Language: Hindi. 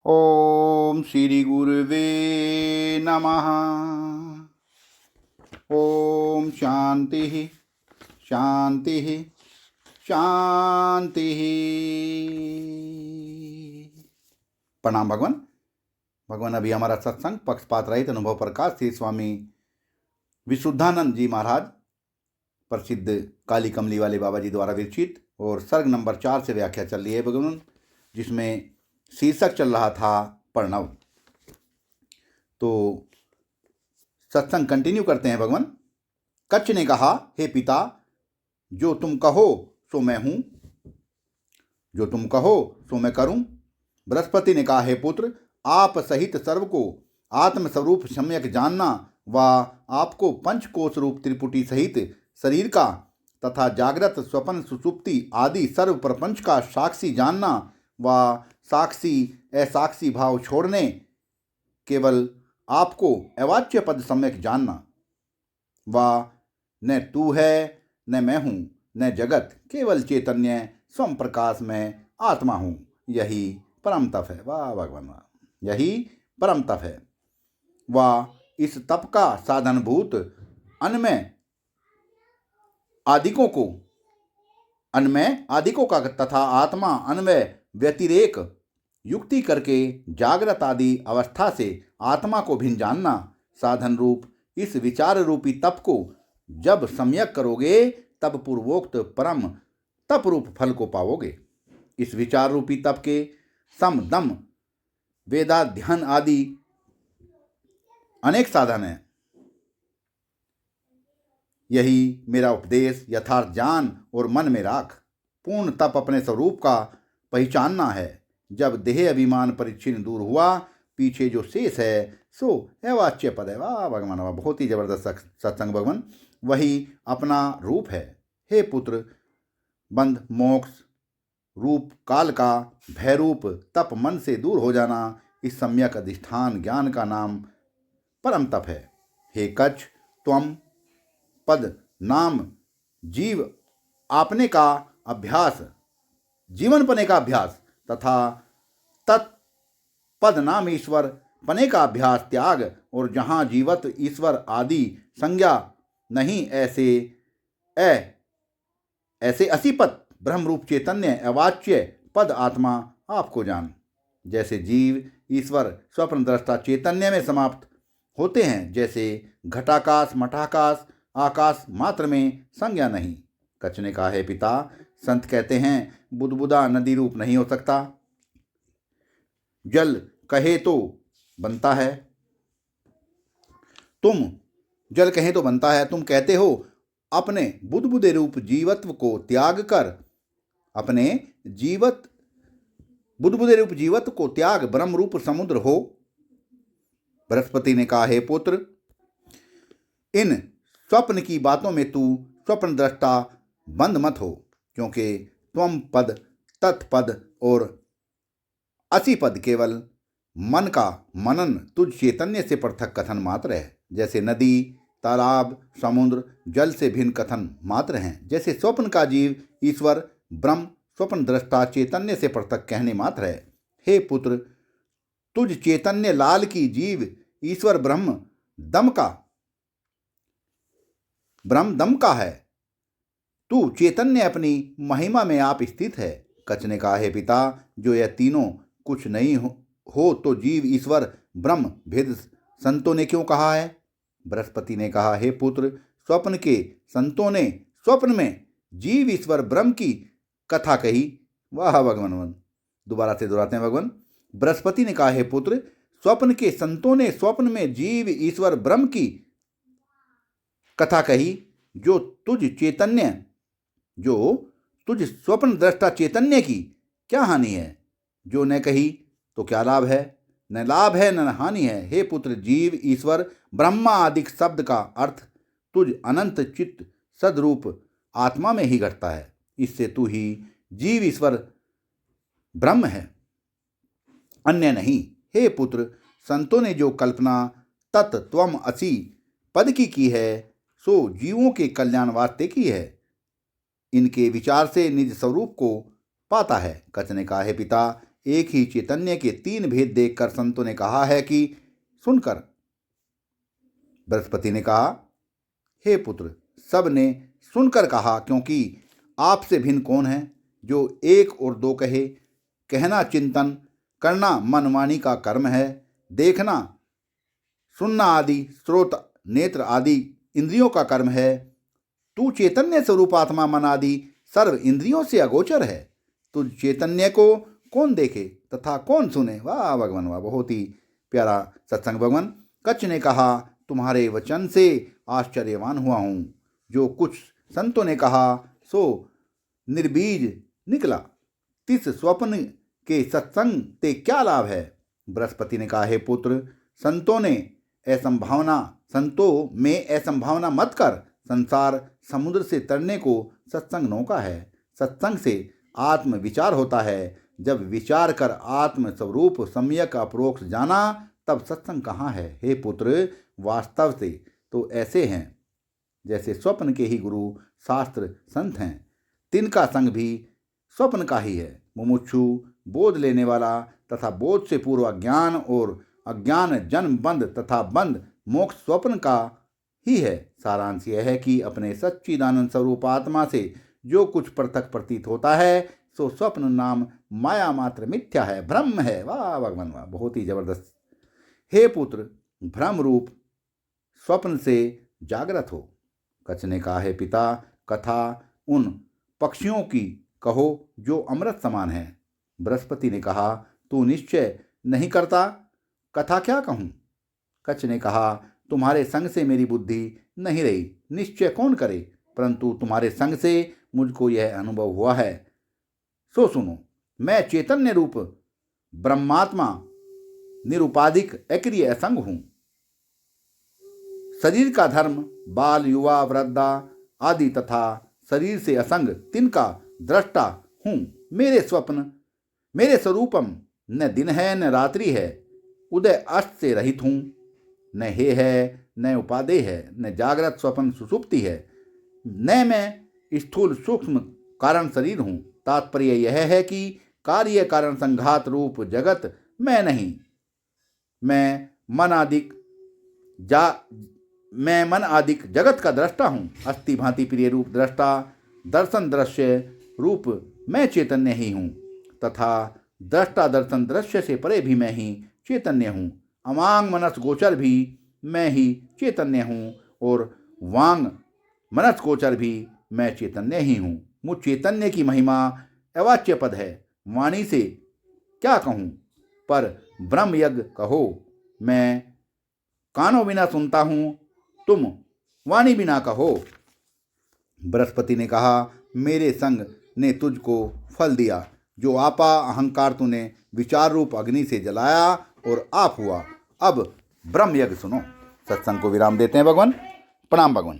ओम श्री गुरुवे नमः। ओम शांति शांति शांति। प्रणाम भगवान अभी हमारा सत्संग पक्षपात रहित अनुभव प्रकाश श्री स्वामी विशुद्धानंद जी महाराज प्रसिद्ध काली कमली वाले बाबा जी द्वारा विरचित और सर्ग नंबर 4 से व्याख्या चल रही है भगवान, जिसमें शीर्षक चल रहा था प्रणव। तो सत्संग कंटिन्यू करते हैं भगवान। कच्छ ने कहा, हे पिता, जो तुम कहो सो मैं हूं, जो तुम कहो सो मैं करूं। बृहस्पति ने कहा, हे पुत्र, आप सहित सर्व को आत्मस्वरूप सम्यक जानना व आपको पंचकोश रूप त्रिपुटी सहित शरीर का तथा जागृत स्वप्न सुषुप्ति आदि सर्व प्रपंच का साक्षी जानना व साक्षी असाक्षी भाव छोड़ने केवल आपको अवाच्य पद सम्यक जानना व न तू है न मैं हूँ न जगत, केवल चैतन्य स्वयं प्रकाश में आत्मा हूँ, यही परम तप है। वाह भगवान वाह, यही परम तप है। वाह इस तप का साधनभूत अन्मय आदिकों का तथा आत्मा अन्वय व्यतिरेक युक्ति करके जागृत आदि अवस्था से आत्मा को भिन्न जानना, साधन रूप इस विचार रूपी तप को जब सम्यक करोगे तब पूर्वोक्त परम तप रूप फल को पाओगे। इस विचार रूपी तप के सम दम वेदाध्ययन आदि अनेक साधन हैं। यही मेरा उपदेश यथार्थ जान और मन में राख। पूर्ण तप अपने स्वरूप का पहचानना है। जब देह अभिमान परिच्छिन्न दूर हुआ, पीछे जो शेष है सो अवाच्य पद है। वाह भगवान वाह, बहुत ही जबरदस्त सत्संग भगवान। वही अपना रूप है। हे पुत्र, बंध मोक्ष रूप काल का भयरूप तप मन से दूर हो जाना, इस सम्यक अधिष्ठान ज्ञान का नाम परम तप है। हे कच्छ, त्वम पद नाम जीव आपने का अभ्यास, जीवन पने का अभ्यास तथा तत्पद नाम ईश्वर पने का अभ्यास त्याग, और जहाँ जीवत ईश्वर आदि संज्ञा नहीं, ऐसे असीपत ब्रह्मरूप चैतन्य अवाच्य पद आत्मा आपको जान। जैसे जीव ईश्वर स्वप्न दृष्टा चैतन्य में समाप्त होते हैं, जैसे घटाकाश मठाकाश आकाश मात्र में संज्ञा नहीं। कच्छ ने कहा, है पिता, संत कहते हैं बुदबुदा नदी रूप नहीं हो सकता। जल कहे तो बनता है, जल कहे तो बनता है। तुम कहते हो अपने बुदबुदे रूप जीवत्व को त्याग कर, अपने बुदबुदे रूप जीवत्व को त्याग ब्रह्म रूप समुद्र हो। बृहस्पति ने कहा, हे पुत्र, इन स्वप्न की बातों में तू स्वप्न दृष्टा बंद मत हो, क्योंकि त्वम पद तत्पद और असी पद केवल मन का मनन तुझ चैतन्य से पृथक कथन मात्र है। जैसे नदी तालाब समुद्र जल से भिन्न कथन मात्र हैं, जैसे स्वप्न का जीव ईश्वर ब्रह्म स्वप्न दृष्टा चैतन्य से पृथक कहने मात्र है। हे पुत्र, तुझ चैतन्य लाल की जीव ईश्वर ब्रह्म दम का है। तू चैतन्य अपनी महिमा में आप स्थित है। कच्छ ने कहा, हे पिता, जो यह तीनों कुछ नहीं हो तो जीव ईश्वर ब्रह्म भेद संतों ने क्यों कहा है? बृहस्पति ने कहा, हे पुत्र, स्वप्न के संतों ने स्वप्न में जीव ईश्वर ब्रह्म की कथा कही। वाह भगवान, दोबारा से दोहराते हैं भगवान। बृहस्पति ने कहा, हे पुत्र, स्वप्न के संतों ने स्वप्न में जीव ईश्वर ब्रह्म की कथा कही, जो तुझ स्वप्न दृष्टा चैतन्य की क्या हानि है? जो न कही तो क्या लाभ है? न लाभ है न हानि है। हे पुत्र, जीव ईश्वर ब्रह्मा आदिक शब्द का अर्थ तुझ अनंत चित्त सदरूप आत्मा में ही घटता है। इससे तू ही जीव ईश्वर ब्रह्म है, अन्य नहीं। हे पुत्र, संतों ने जो कल्पना तत्त्वम असि पद की है, सो जीवों के कल्याण वास्ते की है। इनके विचार से निज स्वरूप को पाता है। कच्छ ने कहा, हे पिता, एक ही चैतन्य के तीन भेद देखकर संतों ने कहा है कि सुनकर। बृहस्पति ने कहा, हे पुत्र, सब ने सुनकर कहा, क्योंकि आपसे भिन्न कौन है जो एक और दो कहे। कहना चिंतन, करना मनमानी का कर्म है। देखना सुनना आदि स्रोत नेत्र आदि इंद्रियों का कर्म है। तू चैतन्य स्वरूप आत्मा मन आदि सर्व इंद्रियों से अगोचर है। तुझ चैतन्य को कौन देखे तथा कौन सुने। वाह भगवान वाह, बहुत ही प्यारा सत्संग भगवान। कच्छ ने कहा, तुम्हारे वचन से आश्चर्यवान हुआ हूँ। जो कुछ संतों ने कहा सो निर्बीज निकला। तिस स्वप्न के सत्संग ते क्या लाभ है। बृहस्पति ने कहा, हे पुत्र, संतों में असंभावना मत कर। संसार समुद्र से तरने को सत्संग नौका है। सत्संग से आत्म विचार होता है। जब विचार कर आत्म स्वरूप सम्यक अपरोक्ष जाना, तब सत्संग कहाँ है। हे पुत्र, वास्तव से तो ऐसे हैं जैसे स्वप्न के ही गुरु शास्त्र संत हैं। तिनका संग भी स्वप्न का ही है। मुमुक्षु, बोध लेने वाला तथा बोध से पूर्व अज्ञान और अज्ञान जन्म बंध तथा बंध मोक्ष स्वप्न का ही है। सारांश यह है कि अपने सच्चिदानंद स्वरूप आत्मा से जो कुछ पृथक प्रतीत होता है सो स्वप्न नाम माया मात्र मिथ्या है, भ्रम है। वाह भगवान वाह, बहुत ही जबरदस्त। हे पुत्र, भ्रम रूप स्वप्न से जागृत हो। कच्छ ने कहा, है पिता, कथा उन पक्षियों की कहो जो अमृत समान है। बृहस्पति ने कहा, तू निश्चय नहीं करता, कथा क्या कहूँ। कच्छ ने कहा, तुम्हारे संग से मेरी बुद्धि नहीं रही, निश्चय कौन करे। परंतु तुम्हारे संग से मुझको यह अनुभव हुआ है, सो सुनो। मैं चैतन्य रूप ब्रह्मात्मा निरुपाधिक अक्रिय असंग हूँ। शरीर का धर्म बाल युवा वृद्धा आदि तथा शरीर से असंग तिनका दृष्टा हूँ। मेरे स्वरूपम न दिन है न रात्रि है। उदय अस्त से रहित हूँ। न हे है न उपादेय है, न जागृत स्वप्न सुषुप्ति है, न मैं स्थूल सूक्ष्म कारण शरीर हूँ। तात्पर्य यह है कि कार्य कारण संघात रूप जगत मैं नहीं। मैं मन आदिक जगत का दृष्टा हूँ। अस्थि भांति प्रिय रूप दृष्टा दर्शन दृश्य रूप मैं चैतन्य ही हूँ तथा दृष्टा दर्शन दृश्य से परे भी मैं ही चैतन्य हूँ। अमांग मनस गोचर भी मैं ही चैतन्य हूँ और वांग मनस गोचर भी मैं चैतन्य ही हूँ। मुझ चैतन्य की महिमा अवाच्य पद है। वाणी से क्या कहूँ, पर ब्रह्म यज्ञ कहो। मैं कानों बिना सुनता हूँ, तुम वाणी बिना कहो। बृहस्पति ने कहा, मेरे संग ने तुझको फल दिया। जो आपा अहंकार तूने विचार रूप अग्नि से जलाया और आप हुआ। अब ब्रह्म यज्ञ सुनो। सत्संग को विराम देते हैं भगवान। प्रणाम भगवान।